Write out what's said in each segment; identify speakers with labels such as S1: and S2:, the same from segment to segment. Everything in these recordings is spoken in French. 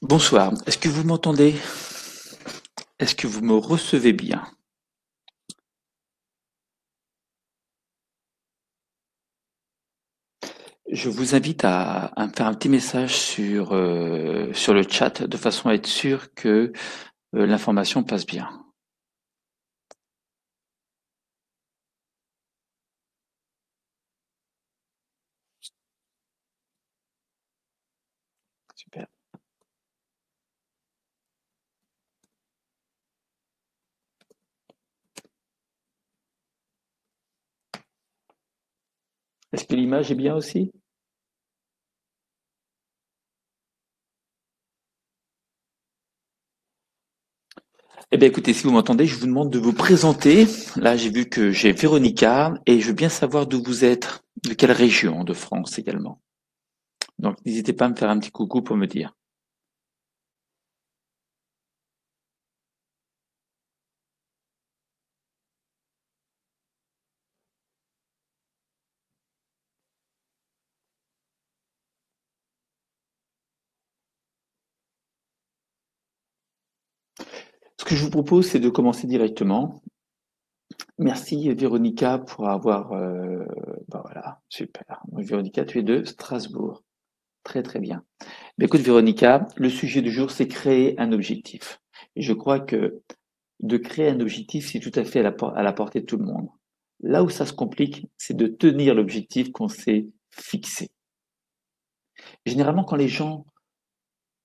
S1: Bonsoir, est-ce que vous m'entendez? Est-ce que vous me recevez bien? Je vous invite à me faire un petit message sur le chat de façon à être sûr que l'information passe bien. Super. Est-ce que l'image est bien aussi? Eh bien écoutez, si vous m'entendez, je vous demande de vous présenter. Là, j'ai vu que j'ai Véronica et je veux bien savoir d'où vous êtes, de quelle région de France également. Donc n'hésitez pas à me faire un petit coucou pour me dire. Ce que je vous propose, c'est de commencer directement. Merci Véronica pour avoir. Bah voilà, super. Donc, Véronica, tu es de Strasbourg. Très très bien. Mais écoute Véronica, le sujet du jour, c'est créer un objectif. Et je crois que de créer un objectif, c'est tout à fait à la portée de tout le monde. Là où ça se complique, c'est de tenir l'objectif qu'on s'est fixé. Généralement, quand les gens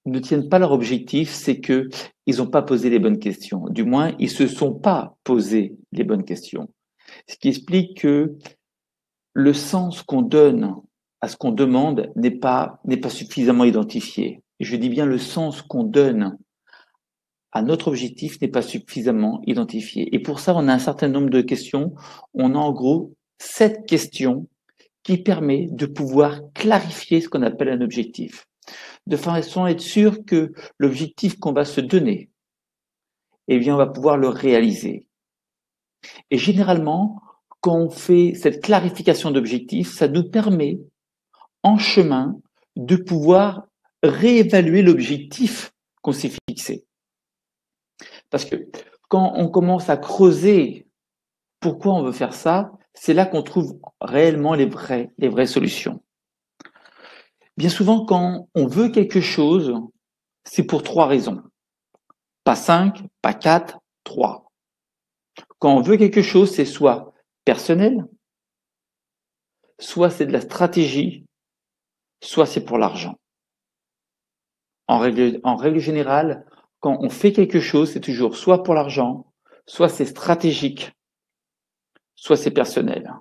S1: ne tiennent pas leur objectif, c'est que ils n'ont pas posé les bonnes questions. Du moins, ils se sont pas posé les bonnes questions. Ce qui explique que le sens qu'on donne à ce qu'on demande n'est pas suffisamment identifié. Et je dis bien le sens qu'on donne à notre objectif n'est pas suffisamment identifié. Et pour ça, on a un certain nombre de questions. On a en gros 7 questions qui permettent de pouvoir clarifier ce qu'on appelle un objectif, de façon à être sûr que l'objectif qu'on va se donner, eh bien, on va pouvoir le réaliser. Et généralement, quand on fait cette clarification d'objectif, ça nous permet en chemin de pouvoir réévaluer l'objectif qu'on s'est fixé. Parce que quand on commence à creuser pourquoi on veut faire ça, c'est là qu'on trouve réellement les vraies solutions. Bien souvent, quand on veut quelque chose, c'est pour 3 raisons. Pas 5, pas 4, 3. Quand on veut quelque chose, c'est soit personnel, soit c'est de la stratégie, soit c'est pour l'argent. En règle générale, quand on fait quelque chose, c'est toujours soit pour l'argent, soit c'est stratégique, soit c'est personnel.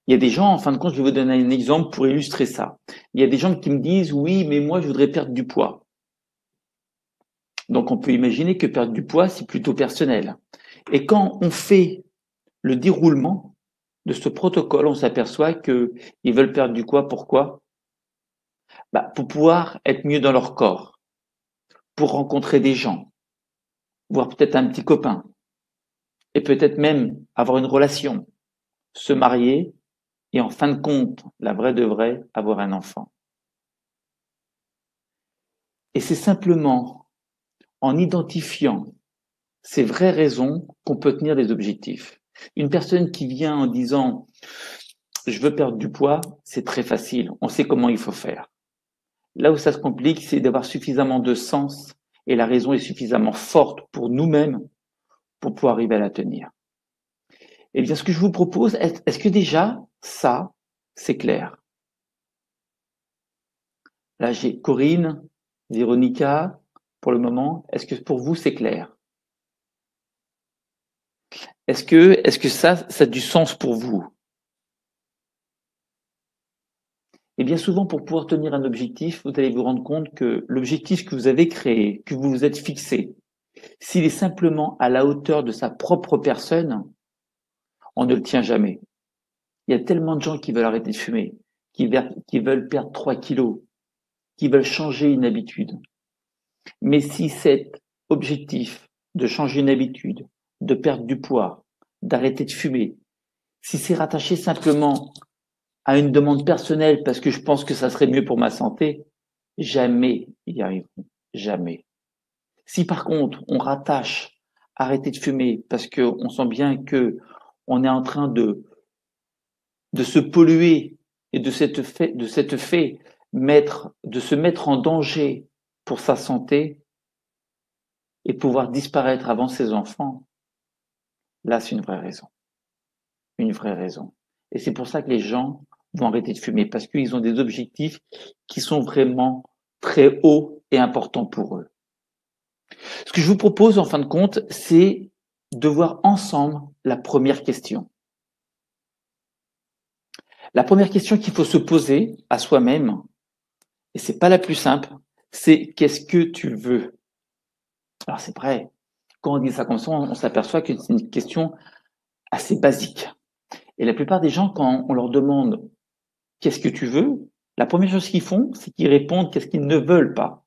S1: Il y a des gens, en fin de compte, je vais vous donner un exemple pour illustrer ça. Il y a des gens qui me disent, oui, mais moi, je voudrais perdre du poids. Donc, on peut imaginer que perdre du poids, c'est plutôt personnel. Et quand on fait le déroulement de ce protocole, on s'aperçoit qu'ils veulent perdre du poids. Pourquoi? Pour pouvoir être mieux dans leur corps, pour rencontrer des gens, voir peut-être un petit copain, et peut-être même avoir une relation, se marier, et en fin de compte, la vraie de vraie, avoir un enfant. Et c'est simplement en identifiant ces vraies raisons qu'on peut tenir des objectifs. Une personne qui vient en disant je veux perdre du poids, c'est très facile, on sait comment il faut faire. Là où ça se complique, c'est d'avoir suffisamment de sens et la raison est suffisamment forte pour nous-mêmes pour pouvoir arriver à la tenir. Eh bien, ce que je vous propose, est-ce que déjà ça, c'est clair? Là, j'ai Corinne, Véronica, pour le moment. Est-ce que pour vous, c'est clair? Est-ce que ça a du sens pour vous? Et bien souvent, pour pouvoir tenir un objectif, vous allez vous rendre compte que l'objectif que vous avez créé, que vous vous êtes fixé, s'il est simplement à la hauteur de sa propre personne, on ne le tient jamais. Il y a tellement de gens qui veulent arrêter de fumer, qui veulent perdre 3 kilos, qui veulent changer une habitude. Mais si cet objectif de changer une habitude, de perdre du poids, d'arrêter de fumer, si c'est rattaché simplement à une demande personnelle parce que je pense que ça serait mieux pour ma santé, jamais ils y arriveront. jamais. Si par contre, on rattache arrêter de fumer parce qu'on sent bien que on est en train de se polluer et de cette fait de se mettre en danger pour sa santé et pouvoir disparaître avant ses enfants, là, c'est une vraie raison. Une vraie raison. Et c'est pour ça que les gens vont arrêter de fumer, parce qu'ils ont des objectifs qui sont vraiment très hauts et importants pour eux. Ce que je vous propose, en fin de compte, c'est de voir ensemble la première question. La première question qu'il faut se poser à soi-même, et c'est pas la plus simple, c'est qu'est-ce que tu veux? Alors c'est vrai, quand on dit ça comme ça, on s'aperçoit que c'est une question assez basique. Et la plupart des gens, quand on leur demande qu'est-ce que tu veux, la première chose qu'ils font, c'est qu'ils répondent qu'est-ce qu'ils ne veulent pas.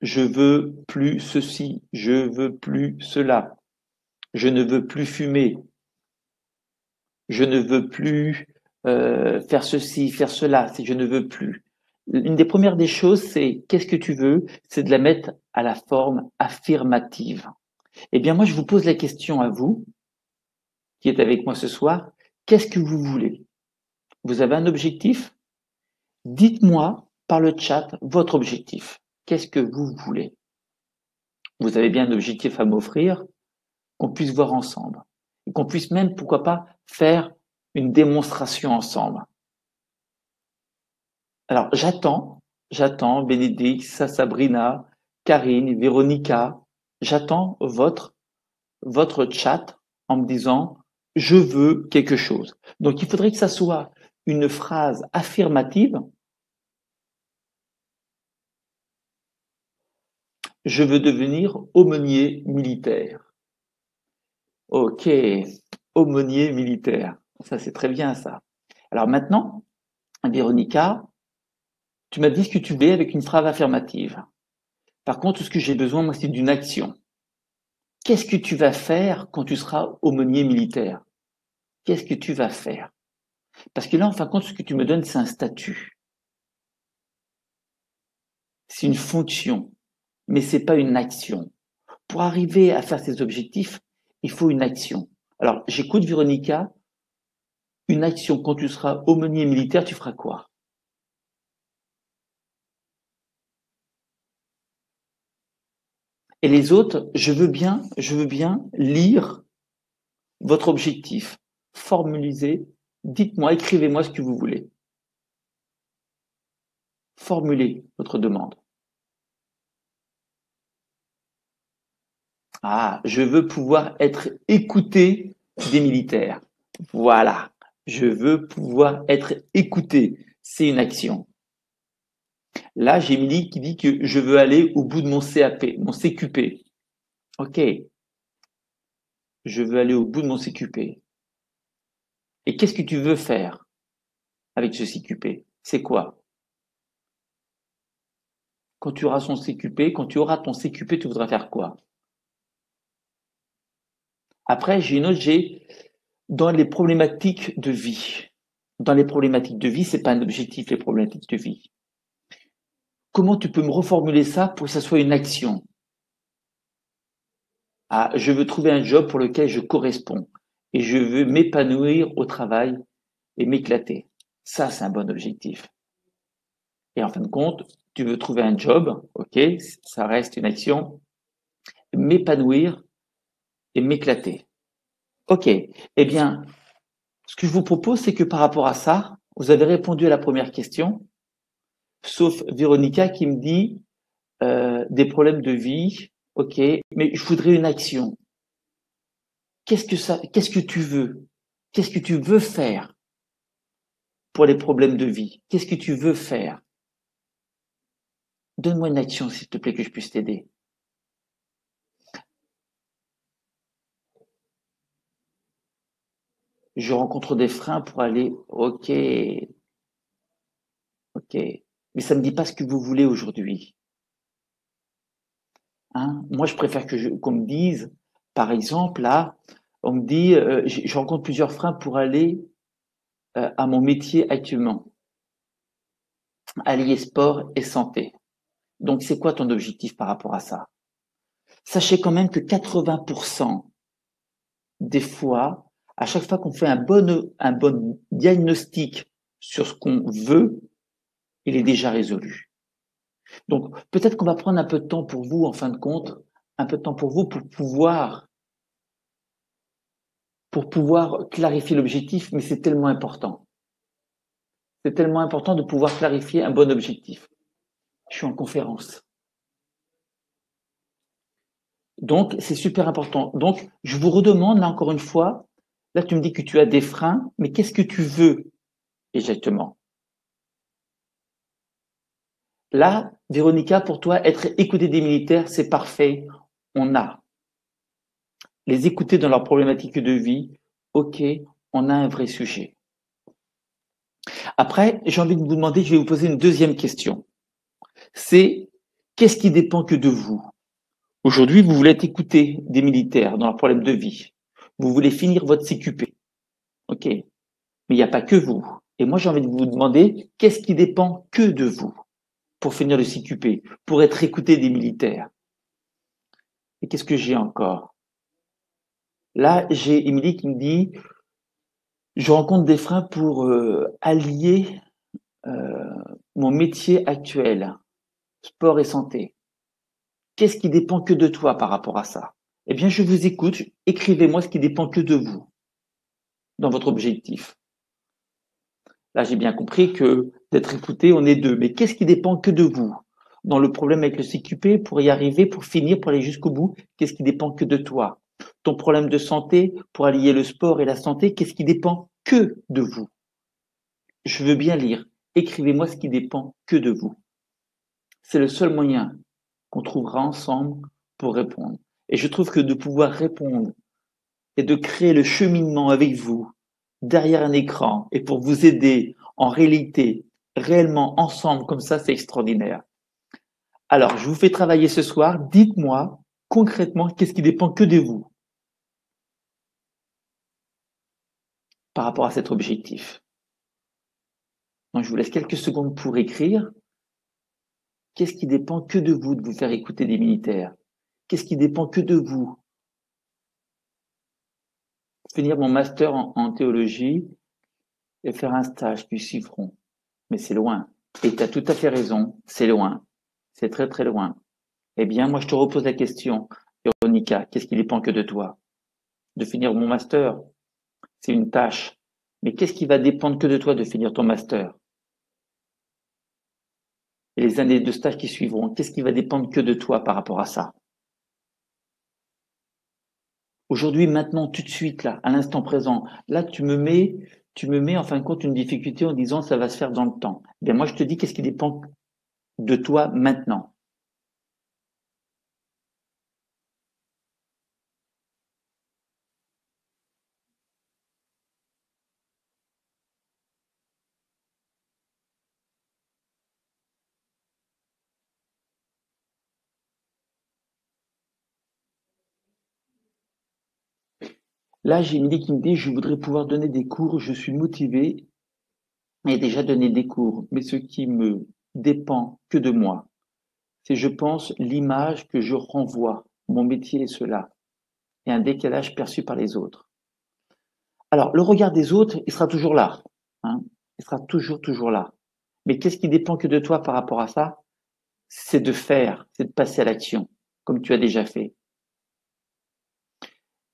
S1: Je veux plus ceci, je veux plus cela, je ne veux plus fumer, je ne veux plus faire ceci, faire cela, je ne veux plus. Une des premières des choses, c'est qu'est-ce que tu veux? C'est de la mettre à la forme affirmative. Eh bien, moi, je vous pose la question à vous, qui êtes avec moi ce soir. Qu'est-ce que vous voulez? Vous avez un objectif? Dites-moi par le chat votre objectif. Qu'est-ce que vous voulez? Vous avez bien un objectif à m'offrir, qu'on puisse voir ensemble. Et qu'on puisse même, pourquoi pas, faire une démonstration ensemble. Alors, j'attends Bénédicte, Sabrina, Karine, Véronica, j'attends votre chat en me disant je veux quelque chose. Donc, il faudrait que ça soit une phrase affirmative. Je veux devenir aumônier militaire. Ok, aumônier militaire. Ça, c'est très bien, ça. Alors maintenant, Véronica, tu m'as dit ce que tu voulais avec une phrase affirmative. Par contre, ce que j'ai besoin, moi, c'est d'une action. Qu'est-ce que tu vas faire quand tu seras aumônier militaire? Qu'est-ce que tu vas faire? Parce que là, en fin de compte, ce que tu me donnes, c'est un statut. C'est une fonction, mais c'est pas une action. Pour arriver à faire ces objectifs, il faut une action. Alors, j'écoute Véronica. Une action, quand tu seras aumônier militaire, tu feras quoi? Et les autres, je veux bien lire votre objectif. Formulisez, dites-moi, écrivez-moi ce que vous voulez. Formulez votre demande. Ah, je veux pouvoir être écouté des militaires. Voilà. Je veux pouvoir être écouté. C'est une action. Là, j'ai Émilie qui dit que je veux aller au bout de mon CAP, mon CQP. OK. Je veux aller au bout de mon CQP. Et qu'est-ce que tu veux faire avec ce CQP? C'est quoi? Quand tu auras quand tu auras ton CQP, tu voudras faire quoi? Après, j'ai une autre, j'ai dans les problématiques de vie. Dans les problématiques de vie, c'est pas un objectif, les problématiques de vie. Comment tu peux me reformuler ça pour que ça soit une action? Ah, je veux trouver un job pour lequel je corresponds et je veux m'épanouir au travail et m'éclater. Ça, c'est un bon objectif. Et en fin de compte, tu veux trouver un job, ok, ça reste une action, m'épanouir et m'éclater. Ok, eh bien, ce que je vous propose, c'est que par rapport à ça, vous avez répondu à la première question, sauf Véronica qui me dit des problèmes de vie, ok, mais je voudrais une action. Qu'est-ce que tu veux? Qu'est-ce que tu veux faire pour les problèmes de vie? Qu'est-ce que tu veux faire? Donne-moi une action, s'il te plaît, que je puisse t'aider. Je rencontre des freins pour aller, ok, ok, mais ça me dit pas ce que vous voulez aujourd'hui. Hein? Moi, je préfère qu'on me dise, par exemple, là, on me dit, je rencontre plusieurs freins pour aller à mon métier actuellement. allier sport et santé. Donc, c'est quoi ton objectif par rapport à ça? Sachez quand même que 80% des fois, à chaque fois qu'on fait un bon diagnostic sur ce qu'on veut, il est déjà résolu. Donc, peut-être qu'on va prendre un peu de temps pour vous, en fin de compte, un peu de temps pour vous pour pouvoir clarifier l'objectif, mais c'est tellement important. C'est tellement important de pouvoir clarifier un bon objectif. Je suis en conférence. Donc, c'est super important. Donc, je vous redemande, là, encore une fois, là, tu me dis que tu as des freins, mais qu'est-ce que tu veux exactement? Là, Véronica, pour toi, être écouté des militaires, c'est parfait. On a. Les écouter dans leurs problématiques de vie, ok, on a un vrai sujet. Après, j'ai envie de vous demander, je vais vous poser une deuxième question. C'est, qu'est-ce qui dépend que de vous? Aujourd'hui, vous voulez être écouté des militaires dans leurs problèmes de vie. Vous voulez finir votre CQP. Ok. Mais il n'y a pas que vous. Et moi, j'ai envie de vous demander, qu'est-ce qui dépend que de vous pour finir le CQP, pour être écouté des militaires? Et qu'est-ce que j'ai encore? Là, j'ai Émilie qui me dit, je rencontre des freins pour allier euh, mon métier actuel, sport et santé. Qu'est-ce qui dépend que de toi par rapport à ça? Eh bien, je vous écoute. Écrivez-moi ce qui dépend que de vous dans votre objectif. Là, j'ai bien compris que d'être écouté, on est deux. Mais qu'est-ce qui dépend que de vous? Dans le problème avec le CQP, pour y arriver, pour finir, pour aller jusqu'au bout, qu'est-ce qui dépend que de toi? Ton problème de santé, pour allier le sport et la santé, qu'est-ce qui dépend que de vous? Je veux bien lire. Écrivez-moi ce qui dépend que de vous. C'est le seul moyen qu'on trouvera ensemble pour répondre. Et je trouve que de pouvoir répondre et de créer le cheminement avec vous derrière un écran et pour vous aider en réalité, réellement ensemble comme ça, c'est extraordinaire. Alors, je vous fais travailler ce soir. Dites-moi concrètement qu'est-ce qui dépend que de vous par rapport à cet objectif. Donc, je vous laisse quelques secondes pour écrire. Qu'est-ce qui dépend que de vous de vous faire écouter des militaires? Qu'est-ce qui dépend que de vous? Finir mon master en théologie et faire un stage qui suivront. Mais c'est loin. Et tu as tout à fait raison, c'est loin. C'est très très loin. Eh bien, moi je te repose la question, Véronica, qu'est-ce qui dépend que de toi? De finir mon master, c'est une tâche. Mais qu'est-ce qui va dépendre que de toi de finir ton master? Et les années de stage qui suivront, qu'est-ce qui va dépendre que de toi par rapport à ça? Aujourd'hui, maintenant, tout de suite, là, à l'instant présent, là, tu me mets en fin de compte une difficulté en disant ça va se faire dans le temps. Eh bien, moi, je te dis qu'est-ce qui dépend de toi maintenant. Là, j'ai une idée qui me dit, je voudrais pouvoir donner des cours, je suis motivé et déjà donner des cours. Mais ce qui me dépend que de moi, c'est, je pense, l'image que je renvoie. Mon métier est cela. Et un décalage perçu par les autres. Alors, le regard des autres, il sera toujours là. Hein, il sera toujours là. Mais qu'est-ce qui dépend que de toi par rapport à ça? C'est de faire, c'est de passer à l'action, comme tu as déjà fait.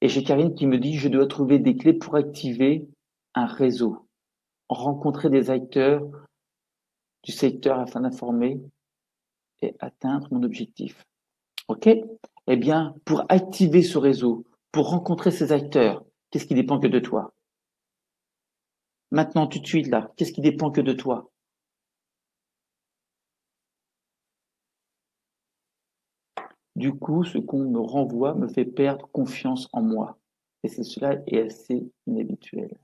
S1: Et j'ai Karine qui me dit, je dois trouver des clés pour activer un réseau, rencontrer des acteurs du secteur afin d'informer et atteindre mon objectif. OK? Eh bien, pour activer ce réseau, pour rencontrer ces acteurs, qu'est-ce qui dépend que de toi? Maintenant, tout de suite, là, qu'est-ce qui dépend que de toi? Du coup, ce qu'on me renvoie me fait perdre confiance en moi. Et cela est assez inhabituel.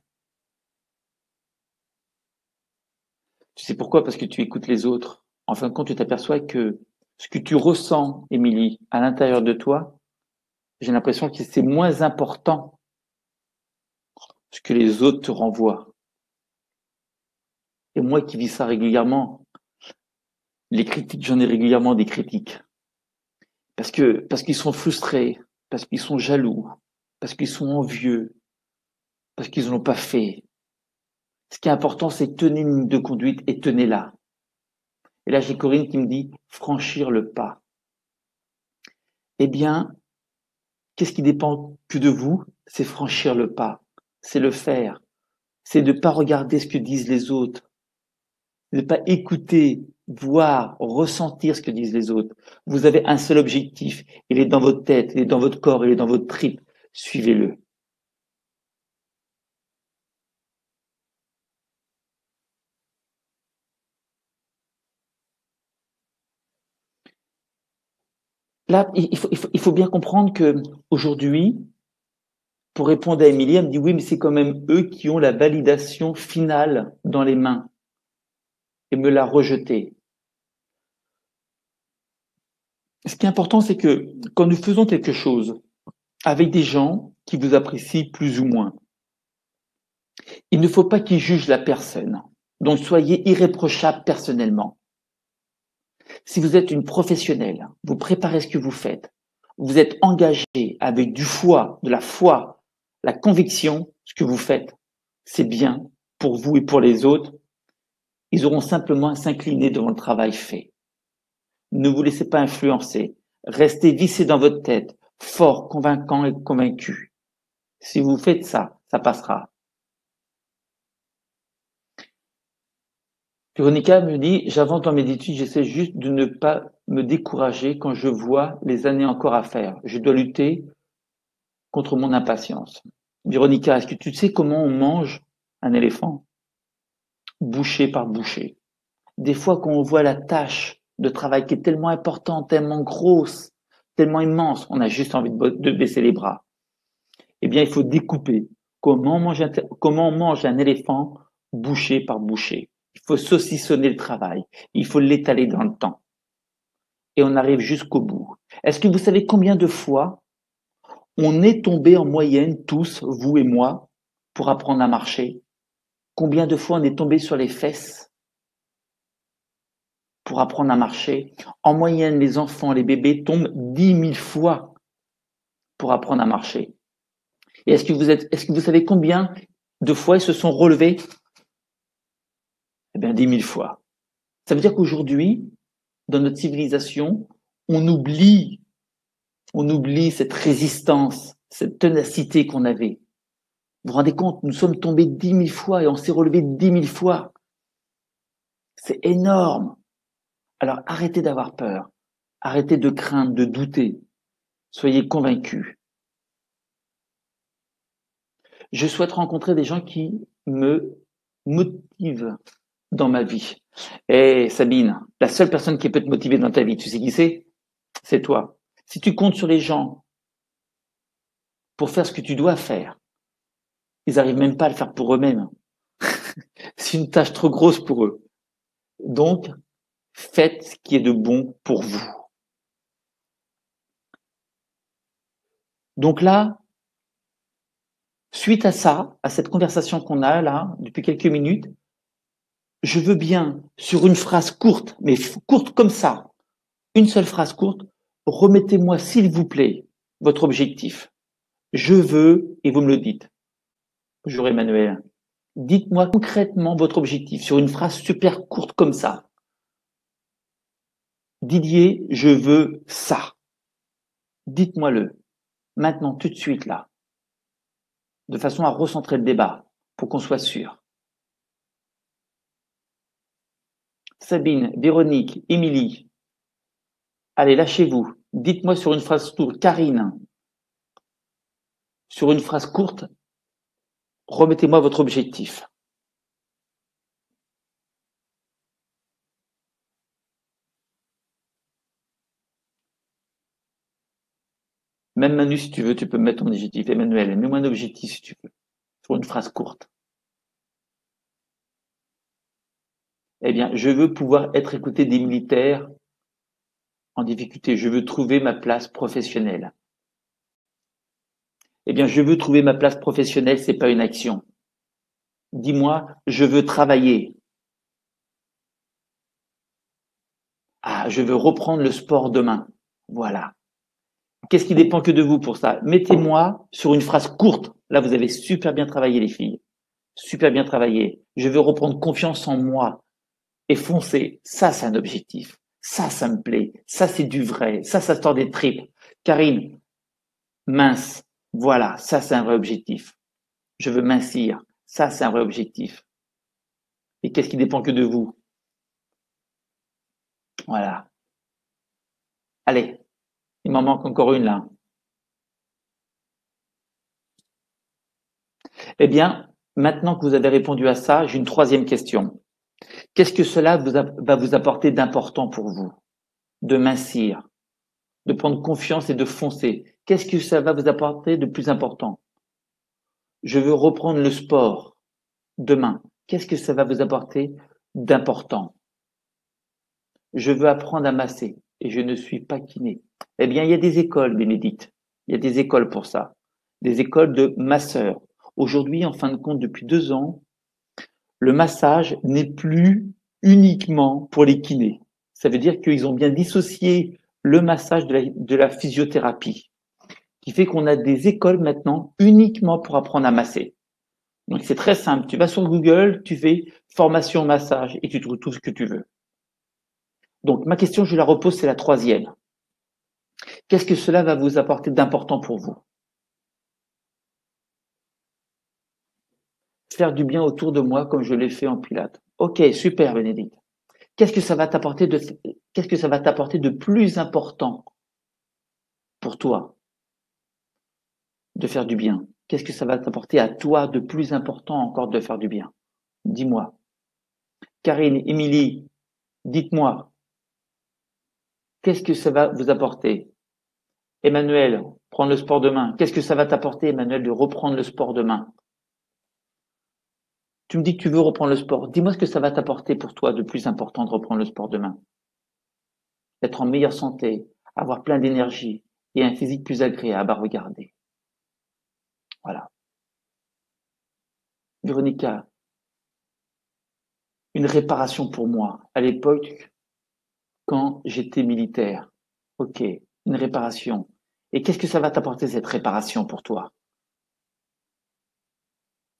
S1: Tu sais pourquoi? Parce que tu écoutes les autres. En fin de compte, tu t'aperçois que ce que tu ressens, Émilie, à l'intérieur de toi, j'ai l'impression que c'est moins important ce que les autres te renvoient. Et moi qui vis ça régulièrement, Les critiques, j'en ai régulièrement des critiques. Parce qu'ils sont frustrés, parce qu'ils sont jaloux, parce qu'ils sont envieux, parce qu'ils ne l'ont pas fait. Ce qui est important, c'est tenir une ligne de conduite et tenez-la. Et là, j'ai Corinne qui me dit franchir le pas. Eh bien, qu'est-ce qui dépend que de vous? C'est franchir le pas, c'est le faire, c'est de ne pas regarder ce que disent les autres, de ne pas écouter, voir, ressentir ce que disent les autres. Vous avez un seul objectif, il est dans votre tête, il est dans votre corps, il est dans votre trip. Suivez-le. Là, il faut bien comprendre que aujourd'hui, pour répondre à Émilie, elle me dit oui, mais c'est quand même eux qui ont la validation finale dans les mains et me l'a rejeté. Ce qui est important, c'est que quand nous faisons quelque chose avec des gens qui vous apprécient plus ou moins, il ne faut pas qu'ils jugent la personne. Donc, soyez irréprochable personnellement. Si vous êtes une professionnelle, vous préparez ce que vous faites, vous êtes engagé avec du foi, de la foi, la conviction, ce que vous faites, c'est bien pour vous et pour les autres. Ils auront simplement à s'incliner devant le travail fait. Ne vous laissez pas influencer. Restez vissé dans votre tête, fort, convaincant et convaincu. Si vous faites ça, ça passera. Véronica me dit, j'avance dans mes études, j'essaie juste de ne pas me décourager quand je vois les années encore à faire. Je dois lutter contre mon impatience. Véronica, est-ce que tu sais comment on mange un éléphant? Bouchée par bouchée. Des fois, quand on voit la tâche de travail qui est tellement importante, tellement grosse, tellement immense, on a juste envie de baisser les bras. Eh bien, il faut découper. Comment on mange un éléphant bouchée par bouchée? Il faut saucissonner le travail. Il faut l'étaler dans le temps. Et on arrive jusqu'au bout. Est-ce que vous savez combien de fois on est tombé en moyenne, tous, vous et moi, pour apprendre à marcher? Combien de fois on est tombé sur les fesses pour apprendre à marcher? En moyenne, les enfants, les bébés tombent 10 000 fois pour apprendre à marcher. Et est-ce que vous savez combien de fois ils se sont relevés? Eh bien, 10 000 fois. Ça veut dire qu'aujourd'hui, dans notre civilisation, on oublie cette résistance, cette ténacité qu'on avait. Vous vous rendez compte, nous sommes tombés 10 000 fois et on s'est relevés 10 000 fois. C'est énorme. Alors arrêtez d'avoir peur, arrêtez de craindre, de douter. Soyez convaincus. Je souhaite rencontrer des gens qui me motivent dans ma vie. Et Sabine, la seule personne qui peut te motiver dans ta vie, tu sais qui c'est? C'est toi. Si tu comptes sur les gens pour faire ce que tu dois faire, ils n'arrivent même pas à le faire pour eux-mêmes. C'est une tâche trop grosse pour eux. Donc, faites ce qui est de bon pour vous. Donc là, suite à ça, à cette conversation qu'on a là, depuis quelques minutes, je veux bien, sur une phrase courte, mais courte comme ça, une seule phrase courte, remettez-moi s'il vous plaît votre objectif. Je veux, et vous me le dites. Bonjour Emmanuel. Dites-moi concrètement votre objectif sur une phrase super courte comme ça. Didier, je veux ça. Dites-moi-le. Maintenant, tout de suite là. De façon à recentrer le débat pour qu'on soit sûr. Sabine, Véronique, Émilie. Allez, lâchez-vous. Dites-moi sur une phrase courte. Karine. Sur une phrase courte, remettez-moi votre objectif. Même Manu, si tu veux, tu peux mettre ton objectif. Emmanuel, mets-moi un objectif si tu veux. Sur une phrase courte. Eh bien, je veux pouvoir être écouté des militaires en difficulté. Je veux trouver ma place professionnelle. Eh bien, je veux trouver ma place professionnelle, c'est pas une action. Dis-moi, je veux travailler. Ah, je veux reprendre le sport demain. Voilà. Qu'est-ce qui dépend que de vous pour ça? Mettez-moi sur une phrase courte. Là, vous avez super bien travaillé, les filles. Super bien travaillé. Je veux reprendre confiance en moi et foncer. Ça, c'est un objectif. Ça me plaît. Ça, c'est du vrai. Ça sort des tripes. Karine, mince. Voilà. Ça, c'est un vrai objectif. Je veux mincir. Ça, c'est un vrai objectif. Et qu'est-ce qui dépend que de vous? Voilà. Allez. Il m'en manque encore une là. Eh bien, maintenant que vous avez répondu à ça, j'ai une troisième question. Qu'est-ce que cela va vous apporter d'important pour vous? De mincir, de prendre confiance et de foncer. Qu'est-ce que ça va vous apporter de plus important? Je veux reprendre le sport demain. Qu'est-ce que ça va vous apporter d'important? Je veux apprendre à masser et je ne suis pas kiné. Eh bien, il y a des écoles, Bénédicte. Il y a des écoles pour ça. Des écoles de masseurs. Aujourd'hui, en fin de compte, depuis 2 ans, le massage n'est plus uniquement pour les kinés. Ça veut dire qu'ils ont bien dissocié le massage de la physiothérapie, qui fait qu'on a des écoles maintenant uniquement pour apprendre à masser. Donc c'est très simple, tu vas sur Google, tu fais formation massage et tu trouves tout ce que tu veux. Donc ma question, je la repose, c'est la troisième. Qu'est-ce que cela va vous apporter d'important pour vous? Faire du bien autour de moi comme je l'ai fait en Pilates. Ok, super Bénédicte. Qu'est-ce que ça va t'apporter de plus important pour toi de faire du bien? Qu'est-ce que ça va t'apporter à toi de plus important encore de faire du bien? Dis-moi. Karine, Émilie, dites-moi, qu'est-ce que ça va vous apporter? Emmanuel, prendre le sport demain. Qu'est-ce que ça va t'apporter, Emmanuel, de reprendre le sport demain? Tu me dis que tu veux reprendre le sport. Dis-moi ce que ça va t'apporter pour toi de plus important de reprendre le sport demain. Être en meilleure santé, avoir plein d'énergie et un physique plus agréable à regarder. Voilà. Véronica, une réparation pour moi. À l'époque, quand j'étais militaire. Ok, une réparation. Et qu'est-ce que ça va t'apporter cette réparation pour toi?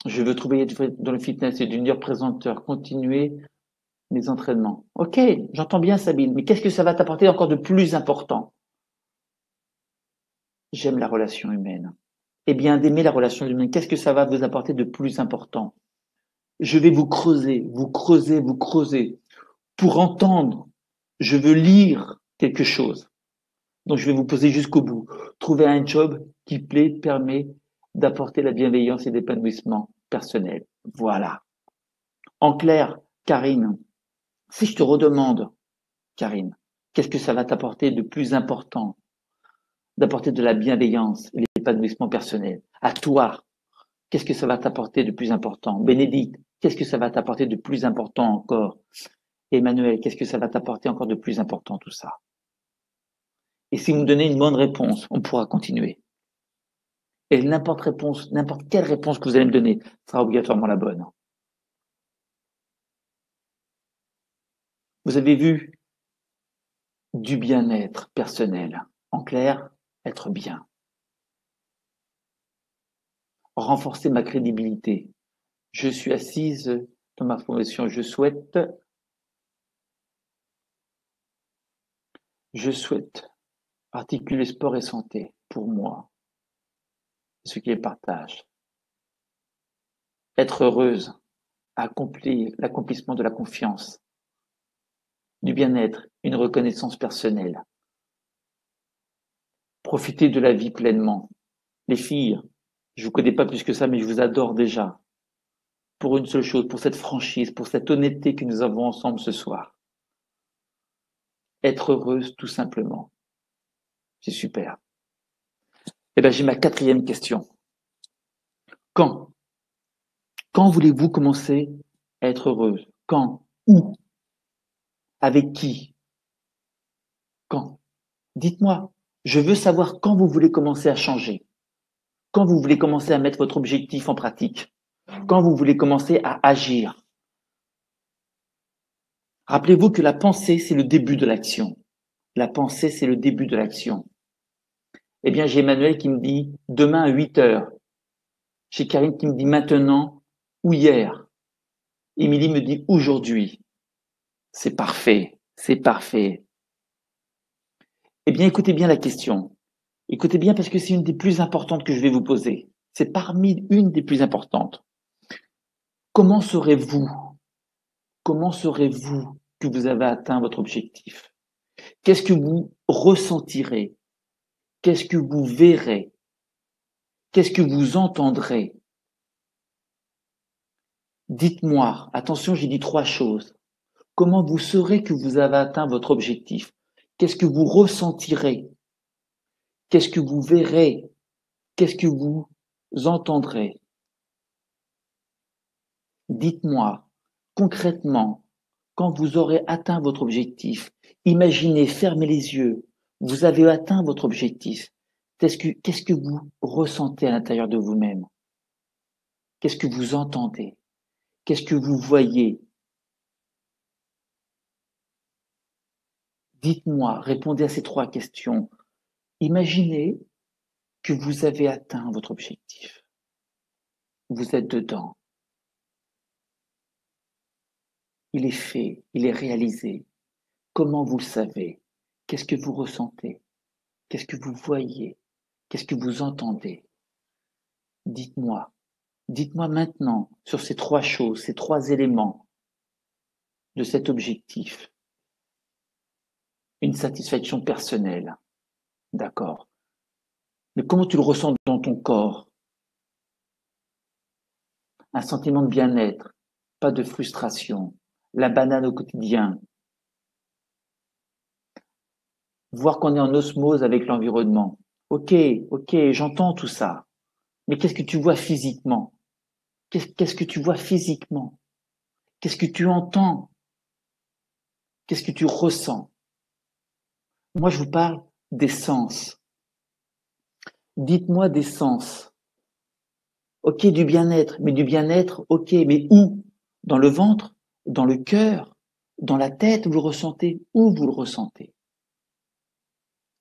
S1: Je veux trouver dans le fitness et junior présenteur, continuer mes entraînements. Ok, j'entends bien Sabine, mais qu'est-ce que ça va t'apporter encore de plus important? J'aime la relation humaine. Eh bien, d'aimer la relation humaine, qu'est-ce que ça va vous apporter de plus important? Je vais vous creuser, vous creuser, vous creuser pour entendre. Je veux lire quelque chose. Donc, je vais vous poser jusqu'au bout. Trouver un job qui plaît, permet d'apporter la bienveillance et l'épanouissement personnel. Voilà. En clair, Karine, si je te redemande, Karine, qu'est-ce que ça va t'apporter de plus important? D'apporter de la bienveillance et l'épanouissement personnel. À toi, qu'est-ce que ça va t'apporter de plus important? Bénédicte, qu'est-ce que ça va t'apporter de plus important encore? Emmanuel, qu'est-ce que ça va t'apporter encore de plus important tout ça? Et si vous me donnez une bonne réponse, on pourra continuer. Et n'importe quelle réponse que vous allez me donner sera obligatoirement la bonne. Vous avez vu du bien-être personnel. En clair, être bien. Renforcer ma crédibilité. Je suis assise dans ma formation. Je souhaite articuler sport et santé pour moi, ce qui est partage. Être heureuse, accomplir l'accomplissement de la confiance, du bien-être, une reconnaissance personnelle. Profiter de la vie pleinement. Les filles, je vous connais pas plus que ça, mais je vous adore déjà. Pour une seule chose, pour cette franchise, pour cette honnêteté que nous avons ensemble ce soir. Être heureuse, tout simplement. C'est super. Eh bien, j'ai ma quatrième question. Quand? Quand voulez-vous commencer à être heureuse? Quand? Où? Avec qui? Quand? Dites-moi. Je veux savoir quand vous voulez commencer à changer. Quand vous voulez commencer à mettre votre objectif en pratique. Quand vous voulez commencer à agir. Rappelez-vous que la pensée, c'est le début de l'action. La pensée, c'est le début de l'action. Eh bien, j'ai Emmanuel qui me dit demain à 8 heures. J'ai Karine qui me dit maintenant ou hier. Émilie me dit aujourd'hui. C'est parfait, c'est parfait. Eh bien, écoutez bien la question. Écoutez bien parce que c'est une des plus importantes que je vais vous poser. C'est parmi une des plus importantes. Comment saurez-vous, comment saurez-vous que vous avez atteint votre objectif? Qu'est-ce que vous ressentirez? Qu'est-ce que vous verrez? Qu'est-ce que vous entendrez? Dites-moi, attention, j'ai dit 3 choses. Comment vous saurez que vous avez atteint votre objectif? Qu'est-ce que vous ressentirez? Qu'est-ce que vous verrez? Qu'est-ce que vous entendrez? Dites-moi, concrètement, quand vous aurez atteint votre objectif, imaginez, fermez les yeux, vous avez atteint votre objectif. Qu'est-ce que vous ressentez à l'intérieur de vous-même? Qu'est-ce que vous entendez? Qu'est-ce que vous voyez? Dites-moi, répondez à ces 3 questions. Imaginez que vous avez atteint votre objectif. Vous êtes dedans. Il est fait, il est réalisé. Comment vous le savez? Qu'est-ce que vous ressentez? Qu'est-ce que vous voyez? Qu'est-ce que vous entendez? Dites-moi. Dites-moi maintenant sur ces 3 choses, ces 3 éléments de cet objectif. Une satisfaction personnelle. D'accord. Mais comment tu le ressens dans ton corps? Un sentiment de bien-être, pas de frustration, la banane au quotidien. Voir qu'on est en osmose avec l'environnement. Ok, j'entends tout ça. Mais qu'est-ce que tu vois physiquement? Qu'est-ce que tu vois physiquement? Qu'est-ce que tu entends? Qu'est-ce que tu ressens? Moi, je vous parle des sens. Dites-moi des sens. Ok, du bien-être, mais du bien-être, ok, mais où? Dans le ventre? Dans le cœur? Dans la tête, vous le ressentez? Où vous le ressentez?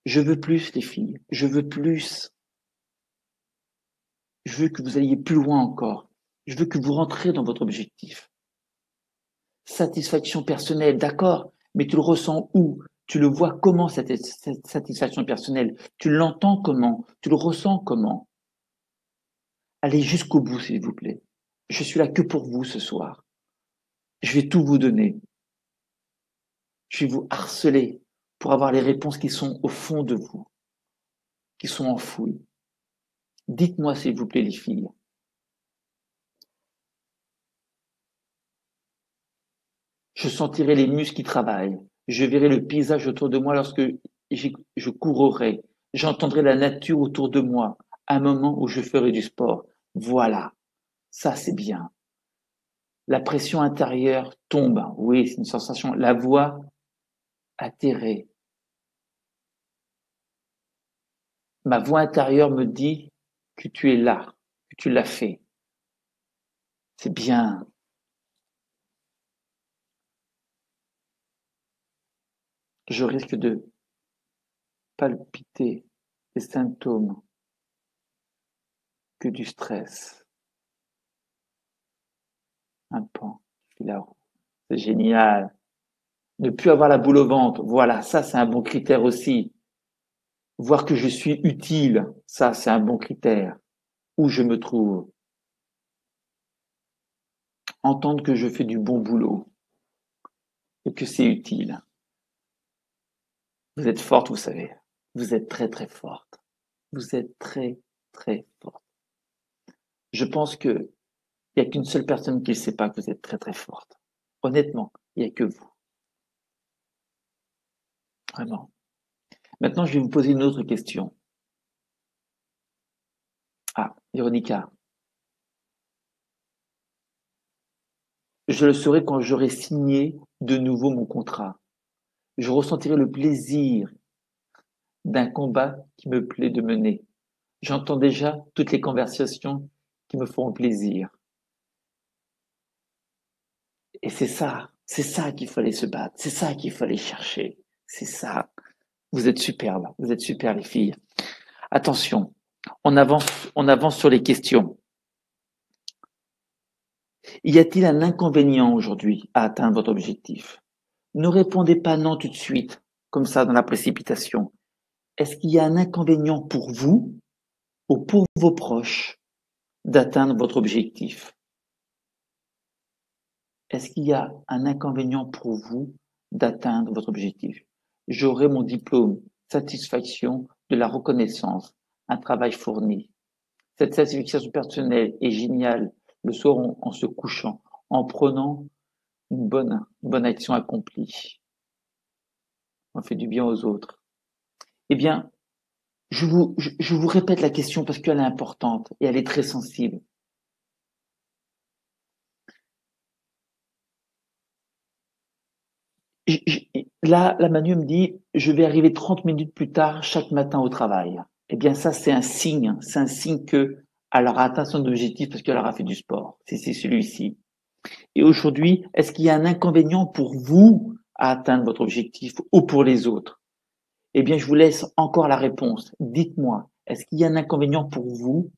S1: Je veux plus, les filles. Je veux plus. Je veux que vous alliez plus loin encore. Je veux que vous rentriez dans votre objectif. Satisfaction personnelle, d'accord, mais tu le ressens où? Tu le vois comment, cette satisfaction personnelle? Tu l'entends comment? Tu le ressens comment? Allez jusqu'au bout, s'il vous plaît. Je suis là que pour vous ce soir. Je vais tout vous donner. Je vais vous harceler pour avoir les réponses qui sont au fond de vous, qui sont enfouies. Dites-moi, s'il vous plaît, les filles. Je sentirai les muscles qui travaillent. Je verrai le paysage autour de moi lorsque je courrai. J'entendrai la nature autour de moi à un moment où je ferai du sport. Voilà, ça c'est bien. La pression intérieure tombe. Oui, c'est une sensation. La voix atterrée. Ma voix intérieure me dit que tu es là, que tu l'as fait. C'est bien. Je risque de palpiter des symptômes que du stress. Un pan qui fait la roue. C'est génial. Ne plus avoir la boule au ventre. Voilà, ça c'est un bon critère aussi. Voir que je suis utile, ça c'est un bon critère. Où je me trouve. Entendre que je fais du bon boulot et que c'est utile. Vous êtes forte, vous savez. Vous êtes très très forte. Vous êtes très très forte. Je pense que il n'y a qu'une seule personne qui ne sait pas que vous êtes très très forte. Honnêtement, il n'y a que vous. Vraiment. Maintenant, je vais vous poser une autre question. Ah, Véronica, je le saurai quand j'aurai signé de nouveau mon contrat. Je ressentirai le plaisir d'un combat qui me plaît de mener. J'entends déjà toutes les conversations qui me feront plaisir. Et c'est ça, C'est ça qu'il fallait se battre. C'est ça qu'il fallait chercher. C'est ça. Vous êtes superbes. Vous êtes super, les filles. Attention. On avance sur les questions. Y a-t-il un inconvénient aujourd'hui à atteindre votre objectif? Ne répondez pas non tout de suite, comme ça, dans la précipitation. Est-ce qu'il y a un inconvénient pour vous ou pour vos proches d'atteindre votre objectif? Est-ce qu'il y a un inconvénient pour vous d'atteindre votre objectif? J'aurai mon diplôme, satisfaction de la reconnaissance, un travail fourni. Cette satisfaction personnelle est géniale le soir en se couchant, en prenant une bonne action accomplie. On fait du bien aux autres. Eh bien, je vous répète la question parce qu'elle est importante et elle est très sensible. Là, la Manu me dit, je vais arriver 30 minutes plus tard chaque matin au travail. Eh bien, ça, c'est un signe que elle aura atteint son objectif parce qu'elle aura fait du sport. C'est celui-ci. Et aujourd'hui, est-ce qu'il y a un inconvénient pour vous à atteindre votre objectif ou pour les autres? Eh bien, je vous laisse encore la réponse. Dites-moi, est-ce qu'il y a un inconvénient pour vous?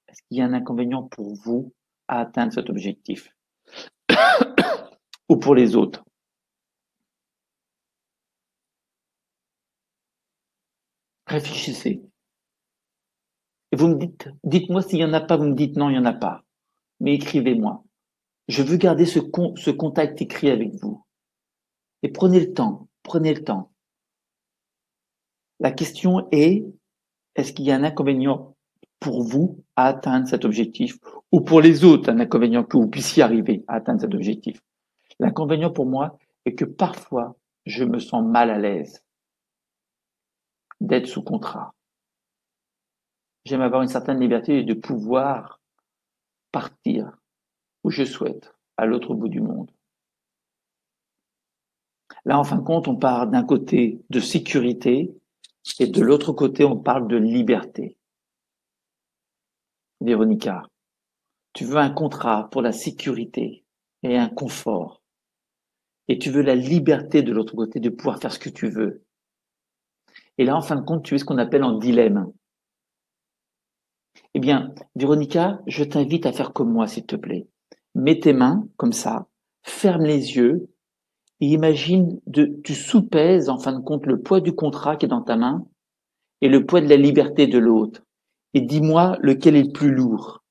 S1: Est-ce qu'il y a un inconvénient pour vous à atteindre cet objectif ou pour les autres? Réfléchissez. Et vous me dites-moi s'il y en a pas, vous me dites non, il y en a pas. Mais écrivez-moi. Je veux garder ce contact écrit avec vous. Et prenez le temps, prenez le temps. La question est-ce qu'il y a un inconvénient pour vous à atteindre cet objectif ou pour les autres, un inconvénient que vous puissiez arriver à atteindre cet objectif? L'inconvénient pour moi est que parfois, je me sens mal à l'aise d'être sous contrat. J'aime avoir une certaine liberté et de pouvoir partir où je souhaite, à l'autre bout du monde. Là, en fin de compte, on parle d'un côté de sécurité et de l'autre côté, on parle de liberté. Véronica, tu veux un contrat pour la sécurité et un confort. Et tu veux la liberté de l'autre côté de pouvoir faire ce que tu veux. Et là, en fin de compte, tu es ce qu'on appelle en dilemme. Eh bien, Véronica, je t'invite à faire comme moi, s'il te plaît. Mets tes mains comme ça, ferme les yeux et imagine tu soupèses en fin de compte le poids du contrat qui est dans ta main et le poids de la liberté de l'autre. Et dis-moi lequel est le plus lourd.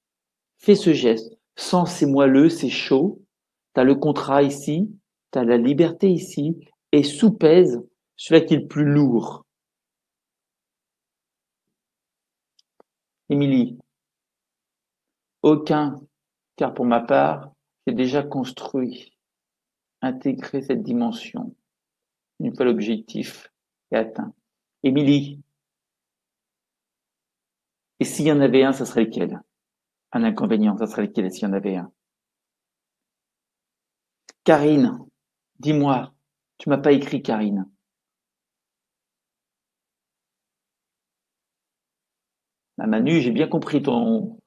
S1: Fais ce geste. Sens, c'est moelleux, c'est chaud. Tu as le contrat ici, tu as la liberté ici et soupèse celui qui est le plus lourd. Émilie, aucun, car pour ma part, j'ai déjà construit, intégré cette dimension. Une fois l'objectif est atteint. Émilie, et s'il y en avait un, ça serait lequel? Un inconvénient, ça serait lequel s'il y en avait un? Karine, dis-moi, tu m'as pas écrit Karine. La Manu, j'ai bien compris ton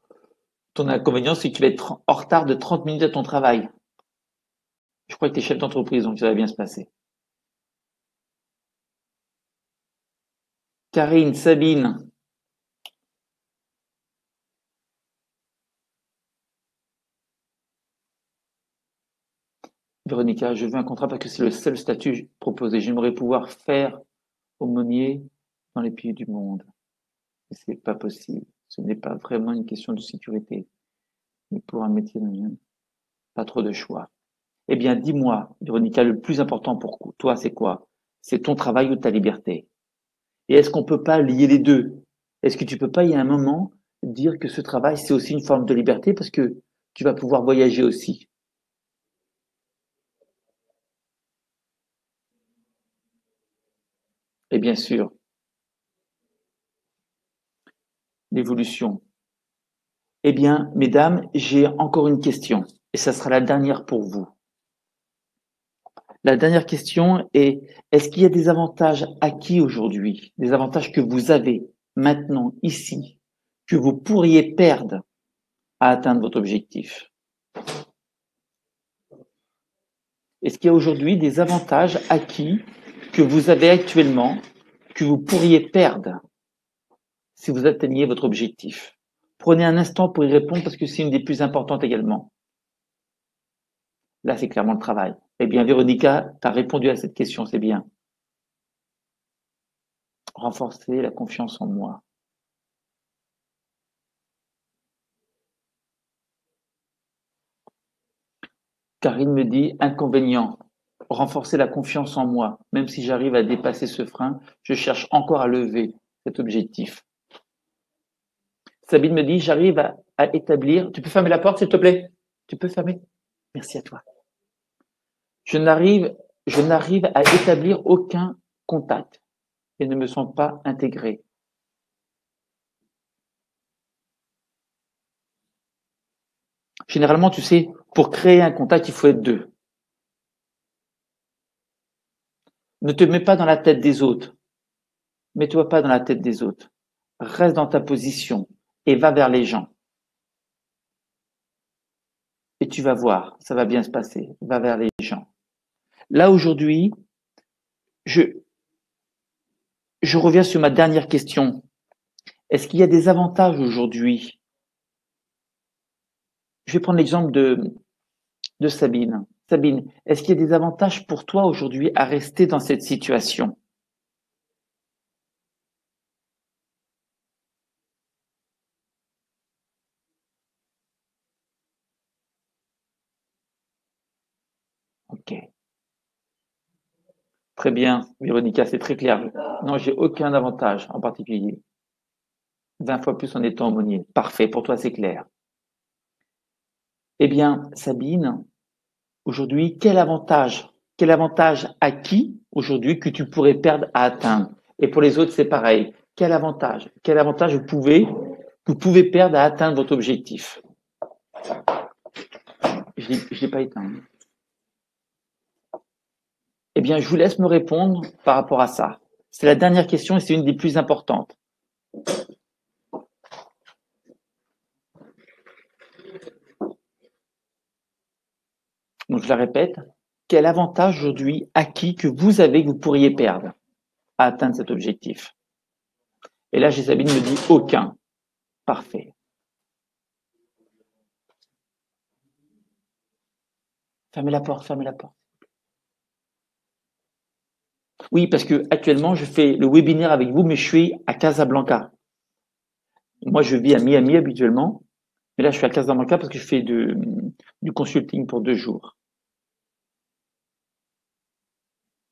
S1: inconvénient, c'est que tu vas être en retard de 30 minutes à ton travail. Je crois que tu es chef d'entreprise, donc ça va bien se passer. Karine, Sabine, Véronica, je veux un contrat parce que c'est le seul statut proposé. J'aimerais pouvoir faire aumônier dans les pays du monde. Mais c'est pas possible. Ce n'est pas vraiment une question de sécurité. Mais pour un métier, pas trop de choix. Eh bien, dis-moi, Véronica, le plus important pour toi, c'est quoi? C'est ton travail ou ta liberté? Et est-ce qu'on peut pas lier les deux? Est-ce que tu peux pas, il y a un moment, dire que ce travail, c'est aussi une forme de liberté parce que tu vas pouvoir voyager aussi? Et bien sûr, l'évolution. Eh bien, mesdames, j'ai encore une question et ça sera la dernière pour vous. La dernière question est, est-ce qu'il y a des avantages acquis aujourd'hui, des avantages que vous avez maintenant, ici, que vous pourriez perdre à atteindre votre objectif? Est-ce qu'il y a aujourd'hui des avantages acquis que vous avez actuellement, que vous pourriez perdre si vous atteigniez votre objectif? Prenez un instant pour y répondre parce que c'est une des plus importantes également. Là, c'est clairement le travail. Eh bien, Véronica, tu as répondu à cette question, c'est bien. Renforcer la confiance en moi. Karine me dit inconvénient. Renforcer la confiance en moi. Même si j'arrive à dépasser ce frein, je cherche encore à lever cet objectif. Sabine me dit j'arrive à établir. Tu peux fermer la porte, s'il te plaît? Tu peux fermer? Merci à toi. Je n'arrive à établir aucun contact et ne me sens pas intégré. Généralement, tu sais, pour créer un contact, il faut être deux. Ne te mets pas dans la tête des autres. Mets-toi pas dans la tête des autres. Reste dans ta position et va vers les gens. Et tu vas voir, ça va bien se passer. Va vers les gens. Là, aujourd'hui, je reviens sur ma dernière question. Est-ce qu'il y a des avantages aujourd'hui? Je vais prendre l'exemple de Sabine. Sabine, est-ce qu'il y a des avantages pour toi aujourd'hui à rester dans cette situation? Ok. Très bien, Véronica, c'est très clair. Non, j'ai aucun avantage en particulier. 20 fois plus en étant aumônier. Parfait, pour toi, c'est clair. Eh bien, Sabine, aujourd'hui, quel avantage acquis aujourd'hui que tu pourrais perdre à atteindre? Et pour les autres, c'est pareil. Quel avantage vous pouvez perdre à atteindre votre objectif? Je l'ai pas éteint. Eh bien, je vous laisse me répondre par rapport à ça. C'est la dernière question et c'est une des plus importantes. Donc, je la répète. Quel avantage aujourd'hui acquis que vous pourriez perdre à atteindre cet objectif? Et là, Sabine me dit aucun. Parfait. Fermez la porte, fermez la porte. Oui, parce que actuellement, je fais le webinaire avec vous, mais je suis à Casablanca. Moi, je vis à Miami habituellement, mais là, je suis à Casablanca parce que je fais du consulting pour 2 jours.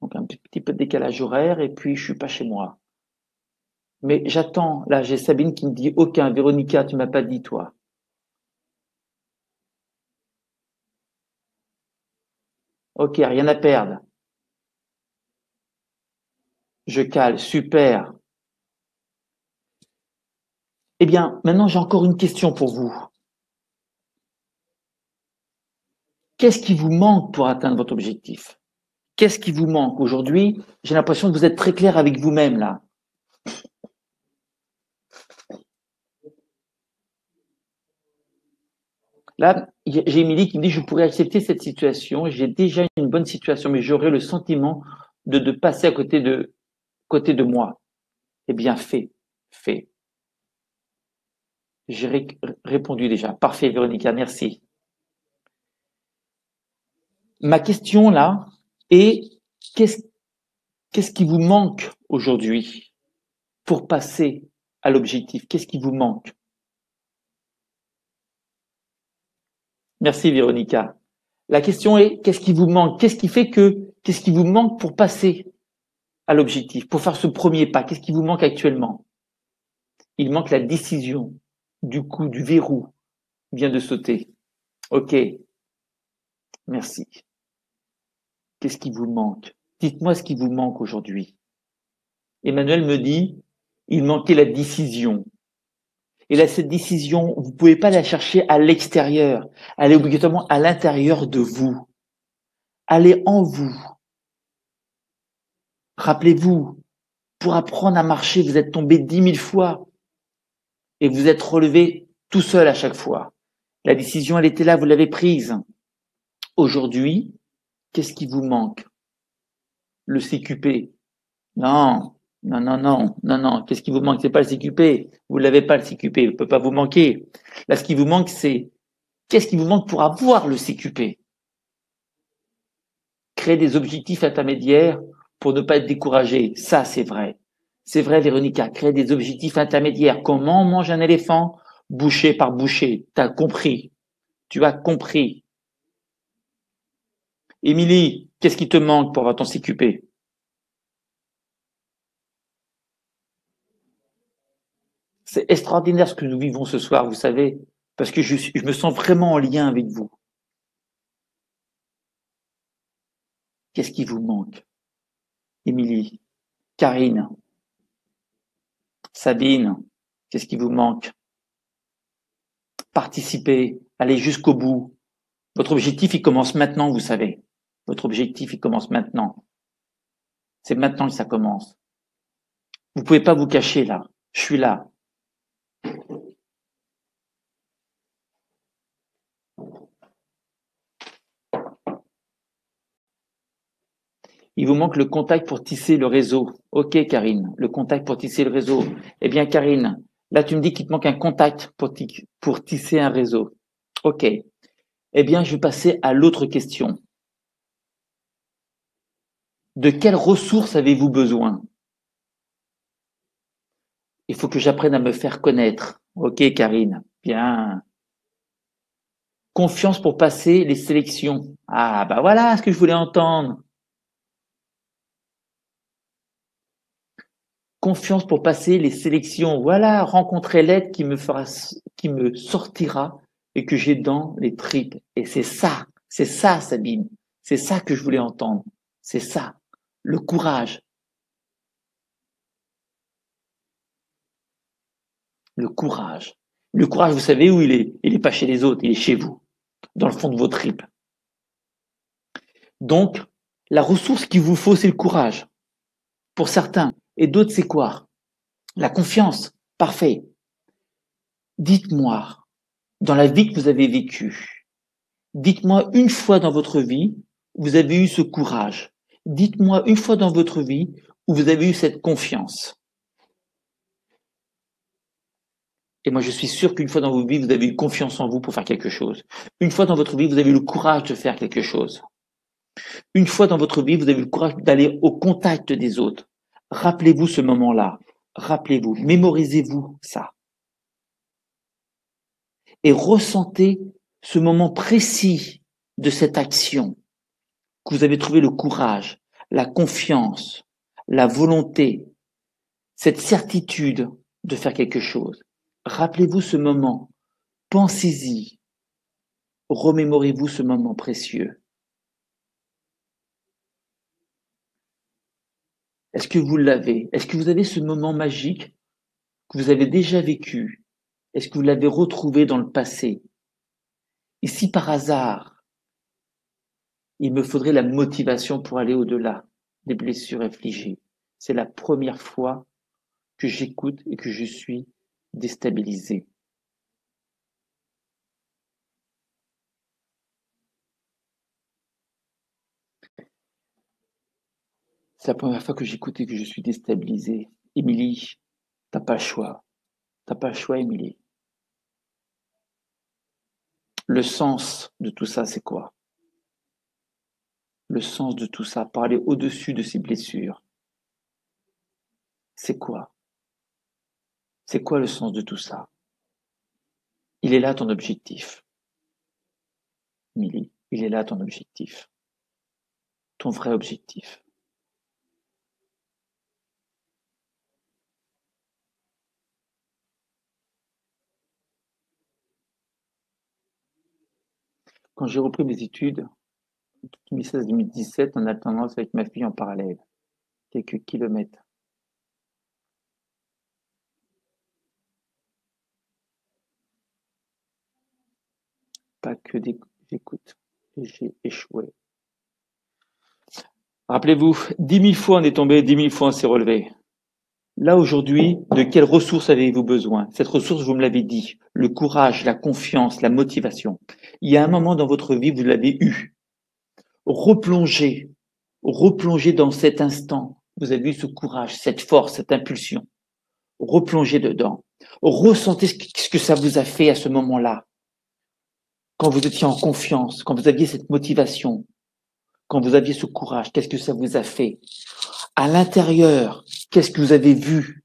S1: Donc, un petit peu de décalage horaire et puis je suis pas chez moi. Mais j'attends. Là, j'ai Sabine qui me dit aucun. Véronica, tu m'as pas dit, toi. Ok, rien à perdre. Je cale, super. Eh bien, maintenant, j'ai encore une question pour vous. Qu'est-ce qui vous manque pour atteindre votre objectif? Qu'est-ce qui vous manque aujourd'hui? J'ai l'impression que vous êtes très clair avec vous-même là. Là, j'ai Émilie qui me dit je pourrais accepter cette situation. J'ai déjà une bonne situation, mais j'aurais le sentiment de passer à côté de moi. Eh bien, fait. J'ai répondu déjà. Parfait, Véronica, merci. Ma question là est qu'est-ce qui vous manque aujourd'hui pour passer à l'objectif? Qu'est-ce qui vous manque? Merci, Véronica. La question est qu'est-ce qui vous manque? Qu'est-ce qui vous manque pour passer à l'objectif, pour faire ce premier pas? Qu'est-ce qui vous manque actuellement? Il manque la décision. Du coup, du verrou vient de sauter. Ok. Merci. Qu'est-ce qui vous manque? Dites-moi ce qui vous manque aujourd'hui. Emmanuel me dit, il manquait la décision. Et là, cette décision, vous ne pouvez pas la chercher à l'extérieur. Elle est obligatoirement à l'intérieur de vous. Elle est en vous. Rappelez-vous, pour apprendre à marcher, vous êtes tombé 10 000 fois et vous êtes relevé tout seul à chaque fois. La décision, elle était là, vous l'avez prise. Aujourd'hui, Qu'est-ce qui vous manque? Le CQP. Non, non, non, non, non, non. Qu'est-ce qui vous manque? C'est pas le CQP. Vous l'avez pas, le CQP. Il peut pas vous manquer. Là, ce qui vous manque, c'est qu'est-ce qui vous manque pour avoir le CQP? Créer des objectifs intermédiaires pour ne pas être découragé. Ça, c'est vrai. C'est vrai, Véronica. Créer des objectifs intermédiaires. Comment on mange un éléphant? Bouchée par bouchée. T'as compris. Tu as compris. Émilie, qu'est-ce qui te manque pour avoir ton CQP? C'est extraordinaire ce que nous vivons ce soir, vous savez, parce que je me sens vraiment en lien avec vous. Qu'est-ce qui vous manque? Émilie, Karine, Sabine, qu'est-ce qui vous manque? Participez, allez jusqu'au bout. Votre objectif, il commence maintenant, vous savez. Votre objectif, il commence maintenant. C'est maintenant que ça commence. Vous pouvez pas vous cacher là. Je suis là. Il vous manque le contact pour tisser le réseau. Ok, Karine, le contact pour tisser le réseau. Eh bien, Karine, là, tu me dis qu'il te manque un contact pour tisser un réseau. Ok. Eh bien, je vais passer à l'autre question. De quelles ressources avez-vous besoin? Il faut que j'apprenne à me faire connaître. Ok, Karine. Bien. Confiance pour passer les sélections. Ah, bah voilà ce que je voulais entendre. Confiance pour passer les sélections. Voilà, rencontrer l'aide qui me sortira et que j'ai dans les tripes. Et c'est ça, Sabine. C'est ça que je voulais entendre. C'est ça, le courage. Le courage. Le courage, vous savez où il est? Il est pas chez les autres, il est chez vous, dans le fond de vos tripes. Donc, la ressource qu'il vous faut, c'est le courage. Pour certains. Et d'autres, c'est quoi? La confiance. Parfait. Dites-moi, dans la vie que vous avez vécue, dites-moi une fois dans votre vie où vous avez eu ce courage. Dites-moi une fois dans votre vie où vous avez eu cette confiance. Et moi, je suis sûr qu'une fois dans votre vie, vous avez eu confiance en vous pour faire quelque chose. Une fois dans votre vie, vous avez eu le courage de faire quelque chose. Une fois dans votre vie, vous avez eu le courage d'aller au contact des autres. Rappelez-vous ce moment-là. Rappelez-vous, mémorisez-vous ça. Et ressentez ce moment précis de cette action, que vous avez trouvé le courage, la confiance, la volonté, cette certitude de faire quelque chose. Rappelez-vous ce moment, pensez-y, remémorez-vous ce moment précieux. Est-ce que vous l'avez? Est-ce que vous avez ce moment magique que vous avez déjà vécu? Est-ce que vous l'avez retrouvé dans le passé? Et si par hasard, il me faudrait la motivation pour aller au-delà des blessures infligées? C'est la première fois que j'écoute et que je suis déstabilisé. C'est la première fois que j'écoute et que je suis déstabilisé. Émilie, t'as pas le choix. T'as pas le choix, Émilie. Le sens de tout ça, c'est quoi? Le sens de tout ça, pour aller au-dessus de ces blessures, c'est quoi? C'est quoi le sens de tout ça? Il est là ton objectif, Émilie. Il est là ton objectif. Ton vrai objectif. Quand j'ai repris mes études, 2016-2017, en alternance avec ma fille en parallèle, quelques kilomètres. Pas que j'écoute. J'ai échoué. Rappelez-vous, 10 000 fois on est tombé, 10 000 fois on s'est relevé. Là, aujourd'hui, de quelles ressources avez-vous besoin? Cette ressource, vous me l'avez dit, le courage, la confiance, la motivation. Il y a un moment dans votre vie, vous l'avez eu. replongez, replongez dans cet instant. Vous avez eu ce courage, cette force, cette impulsion. Replongez dedans. Ressentez ce que ça vous a fait à ce moment-là. Quand vous étiez en confiance, quand vous aviez cette motivation, quand vous aviez ce courage, qu'est-ce que ça vous a fait? À l'intérieur, qu'est-ce que vous avez vu?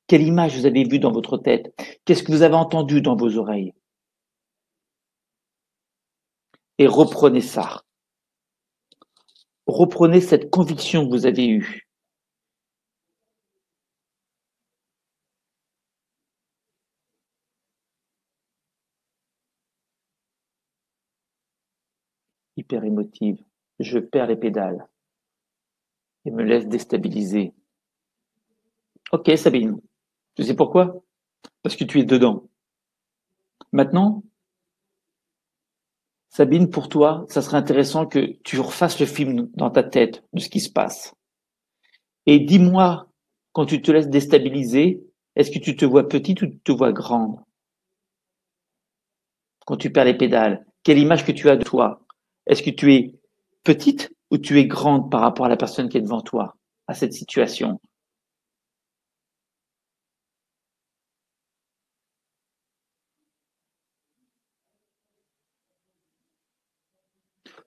S1: Quelle image vous avez vue dans votre tête? Qu'est-ce que vous avez entendu dans vos oreilles? Et reprenez ça. Reprenez cette conviction que vous avez eue. Hyper émotive. Je perds les pédales et me laisse déstabiliser. Ok, Sabine. Tu sais pourquoi? Parce que tu es dedans. Maintenant, Sabine, pour toi, ça serait intéressant que tu refasses le film dans ta tête de ce qui se passe. Et dis-moi, quand tu te laisses déstabiliser, est-ce que tu te vois petite ou tu te vois grande? Quand tu perds les pédales, quelle image que tu as de toi? Est-ce que tu es petite ou tu es grande par rapport à la personne qui est devant toi, à cette situation?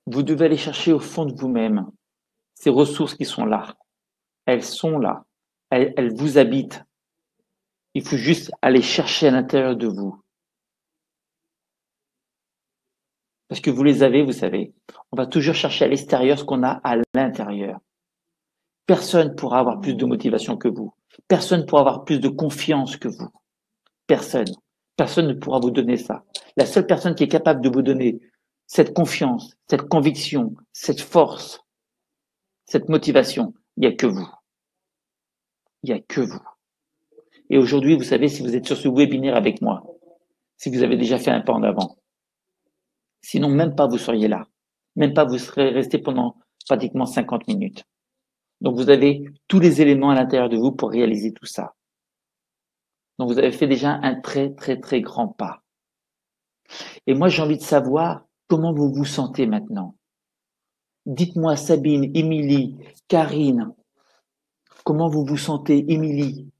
S1: Vous devez aller chercher au fond de vous-même ces ressources qui sont là. Elles sont là. Elles vous habitent. Il faut juste aller chercher à l'intérieur de vous. Parce que vous les avez, vous savez. On va toujours chercher à l'extérieur ce qu'on a à l'intérieur. Personne ne pourra avoir plus de motivation que vous. Personne ne pourra avoir plus de confiance que vous. Personne. Personne ne pourra vous donner ça. La seule personne qui est capable de vous donner cette confiance, cette conviction, cette force, cette motivation, il n'y a que vous. Il n'y a que vous. Et aujourd'hui, vous savez, si vous êtes sur ce webinaire avec moi, si vous avez déjà fait un pas en avant, sinon même pas vous seriez là. Même pas vous serez resté pendant pratiquement 50 minutes. Donc vous avez tous les éléments à l'intérieur de vous pour réaliser tout ça. Donc vous avez fait déjà un très très très grand pas. Et moi j'ai envie de savoir comment vous vous sentez maintenant. Dites-moi Sabine, Émilie, Karine, comment vous vous sentez? Émilie,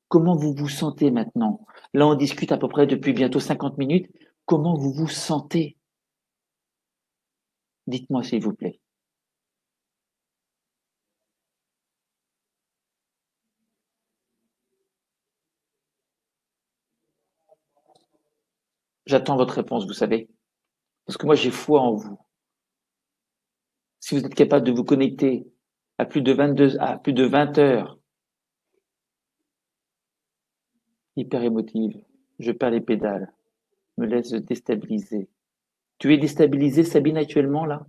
S1: comment vous vous sentez maintenant? Là on discute à peu près depuis bientôt 50 minutes. Comment vous vous sentez? Dites-moi s'il vous plaît. J'attends votre réponse, vous savez. Parce que moi j'ai foi en vous. Si vous êtes capable de vous connecter à plus de 20 heures, hyper émotive, je perds les pédales, me laisse déstabiliser. Tu es déstabilisée, Sabine, actuellement, là?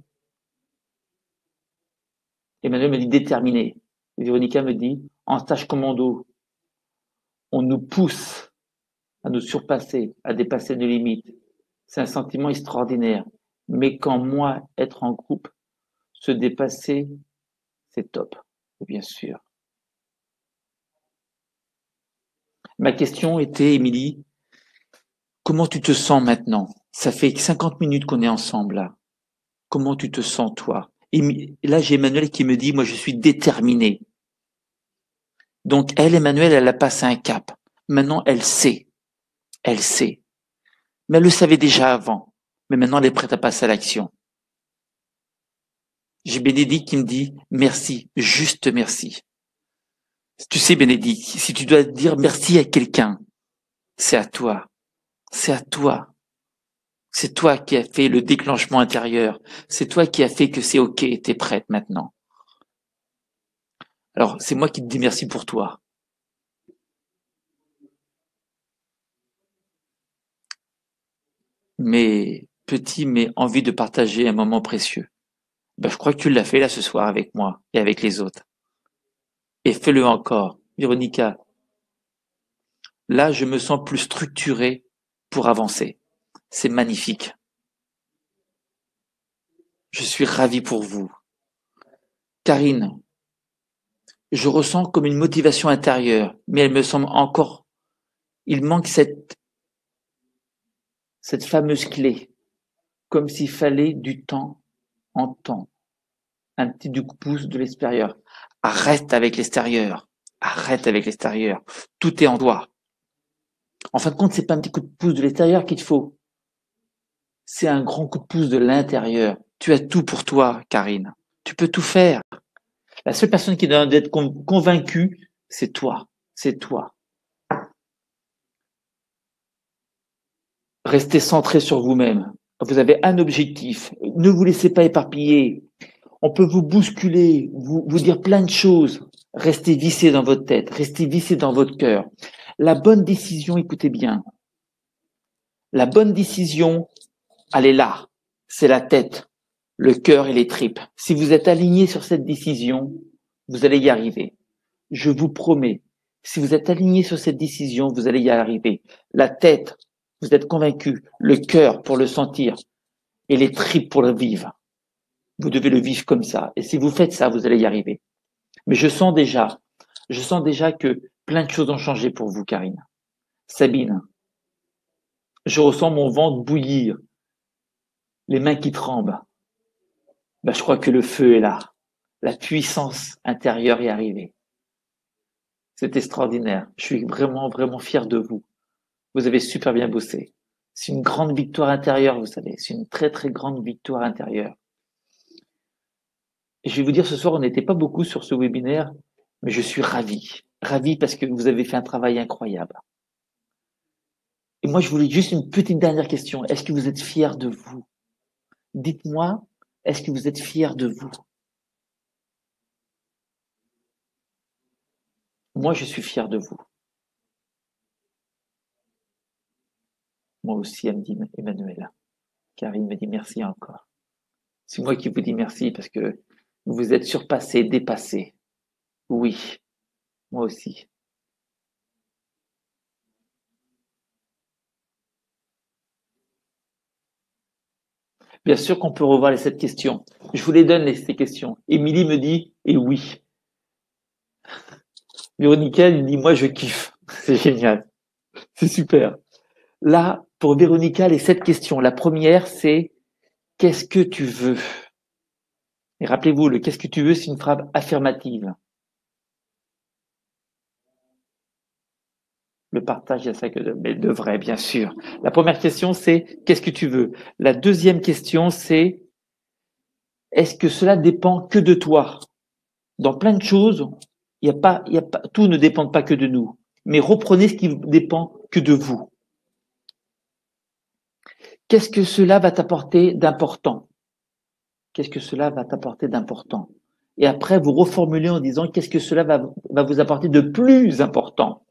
S1: Emmanuel me dit déterminé. Véronica me dit en stage commando, on nous pousse à nous surpasser, à dépasser nos limites. C'est un sentiment extraordinaire. Mais quand moi, être en groupe, se dépasser, c'est top, bien sûr. Ma question était, Émilie, comment tu te sens maintenant? Ça fait 50 minutes qu'on est ensemble là. Comment tu te sens toi? Et là, j'ai Emmanuel qui me dit, moi, je suis déterminé. Donc, elle, Emmanuel, elle a passé un cap. Maintenant, elle sait. Elle sait. Mais elle le savait déjà avant. Mais maintenant, elle est prête à passer à l'action. J'ai Bénédicte qui me dit, merci, juste merci. Tu sais, Bénédicte, si tu dois dire merci à quelqu'un, c'est à toi. C'est à toi. C'est toi qui as fait le déclenchement intérieur. C'est toi qui as fait que c'est OK, t'es prête maintenant. Alors, c'est moi qui te dis merci pour toi. Mais petit, mais envie de partager un moment précieux. Ben, je crois que tu l'as fait là ce soir avec moi et avec les autres. Et fais-le encore. Véronica, là, je me sens plus structuré pour avancer. C'est magnifique. Je suis ravi pour vous. Karine, je ressens comme une motivation intérieure, mais elle me semble encore, il manque cette fameuse clé, comme s'il fallait du temps en temps. un petit coup de pouce de l'extérieur. Arrête avec l'extérieur. Arrête avec l'extérieur. Tout est en toi. En fin de compte, c'est pas un petit coup de pouce de l'extérieur qu'il te faut. C'est un grand coup de pouce de l'intérieur. Tu as tout pour toi, Karine. Tu peux tout faire. La seule personne qui doit être convaincue, c'est toi. C'est toi. Restez centré sur vous-même. Vous avez un objectif. Ne vous laissez pas éparpiller. On peut vous bousculer, vous dire plein de choses. Restez vissé dans votre tête. Restez vissé dans votre cœur. La bonne décision, écoutez bien. La bonne décision, elle est là. C'est la tête, le cœur et les tripes. Si vous êtes aligné sur cette décision, vous allez y arriver. Je vous promets. Si vous êtes aligné sur cette décision, vous allez y arriver. La tête, vous êtes convaincu. Le cœur pour le sentir et les tripes pour le vivre. Vous devez le vivre comme ça. Et si vous faites ça, vous allez y arriver. Mais je sens déjà que plein de choses ont changé pour vous, Karine. Sabine, je ressens mon ventre bouillir, les mains qui tremblent. Ben, je crois que le feu est là. La puissance intérieure est arrivée. C'est extraordinaire. Je suis vraiment, vraiment fier de vous. Vous avez super bien bossé. C'est une grande victoire intérieure, vous savez. C'est une très, très grande victoire intérieure. Et je vais vous dire, ce soir, on n'était pas beaucoup sur ce webinaire, mais je suis ravi. Ravi parce que vous avez fait un travail incroyable. Et moi, je voulais juste une petite dernière question. Est-ce que vous êtes fiers de vous? Dites-moi, est-ce que vous êtes fiers de vous? Moi, je suis fier de vous. Moi aussi, elle me dit Emmanuel. Karine me dit merci encore. C'est moi qui vous dis merci parce que vous êtes surpassé, dépassé. Oui, moi aussi. Bien sûr qu'on peut revoir les 7 questions. Je vous les donne, ces questions. Émilie me dit, et oui. Véronica, elle dit, moi, je kiffe. C'est génial. C'est super. Là, pour Véronica, les 7 questions. La première, c'est, qu'est-ce que tu veux? Et rappelez-vous, le qu'est-ce que tu veux, c'est une phrase affirmative. Le partage, il y a ça que mais de vrai, bien sûr. La première question, c'est qu'est-ce que tu veux? La deuxième question, c'est est-ce que cela dépend que de toi? Dans plein de choses, tout ne dépend pas que de nous. Mais reprenez ce qui dépend que de vous. Qu'est-ce que cela va t'apporter d'important? Qu'est-ce que cela va t'apporter d'important? Et après, vous reformulez en disant qu'est-ce que cela va vous apporter de plus important?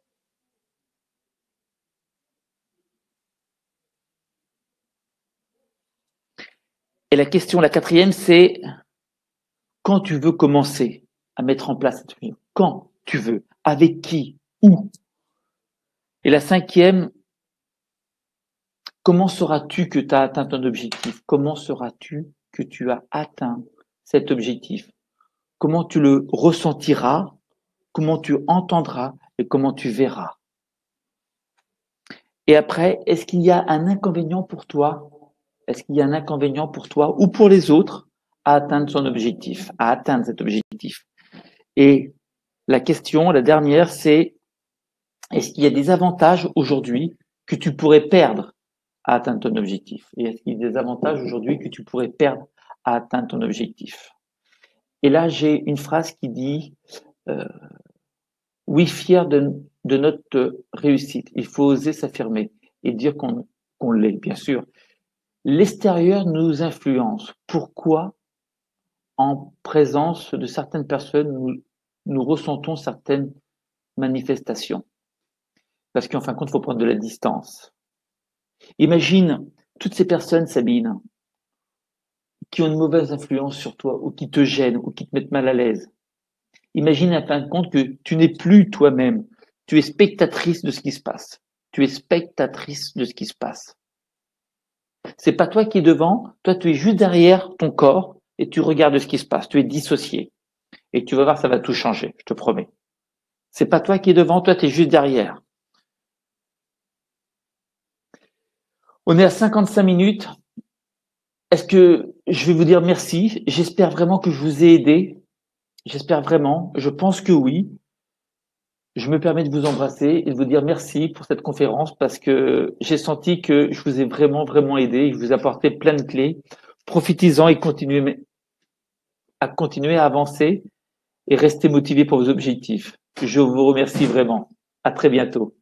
S1: Et la question, la quatrième, c'est quand tu veux commencer à mettre en place cette union? Quand tu veux? Avec qui? Où? Et la cinquième, comment sauras-tu que tu as atteint ton objectif? Comment sauras-tu que tu as atteint cet objectif? Comment tu le ressentiras? Comment tu entendras? Et comment tu verras? Et après, est-ce qu'il y a un inconvénient pour toi? Est-ce qu'il y a un inconvénient pour toi ou pour les autres à atteindre son objectif, à atteindre cet objectif? Et la question, la dernière, c'est est-ce qu'il y a des avantages aujourd'hui que tu pourrais perdre à atteindre ton objectif? Et est-ce qu'il y a des avantages aujourd'hui que tu pourrais perdre à atteindre ton objectif? Et là, j'ai une phrase qui dit oui, fier de notre réussite. Il faut oser s'affirmer et dire qu'on l'est, bien sûr. L'extérieur nous influence. Pourquoi, en présence de certaines personnes, nous ressentons certaines manifestations? Parce qu'en fin de compte, il faut prendre de la distance. Imagine toutes ces personnes, Sabine, qui ont une mauvaise influence sur toi, ou qui te gênent, ou qui te mettent mal à l'aise. Imagine en fin de compte que tu n'es plus toi-même. Tu es spectatrice de ce qui se passe. Tu es spectatrice de ce qui se passe. C'est pas toi qui es devant, toi tu es juste derrière ton corps et tu regardes ce qui se passe. Tu es dissocié. Et tu vas voir, ça va tout changer, je te promets. C'est pas toi qui es devant, toi tu es juste derrière. On est à 55 minutes. Est-ce que je vais vous dire merci. J'espère vraiment que je vous ai aidé. J'espère vraiment. Je pense que oui. Je me permets de vous embrasser et de vous dire merci pour cette conférence parce que j'ai senti que je vous ai vraiment, vraiment aidé. Je vous ai apporté plein de clés. Profitez-en et continuez à avancer et restez motivés pour vos objectifs. Je vous remercie vraiment. À très bientôt.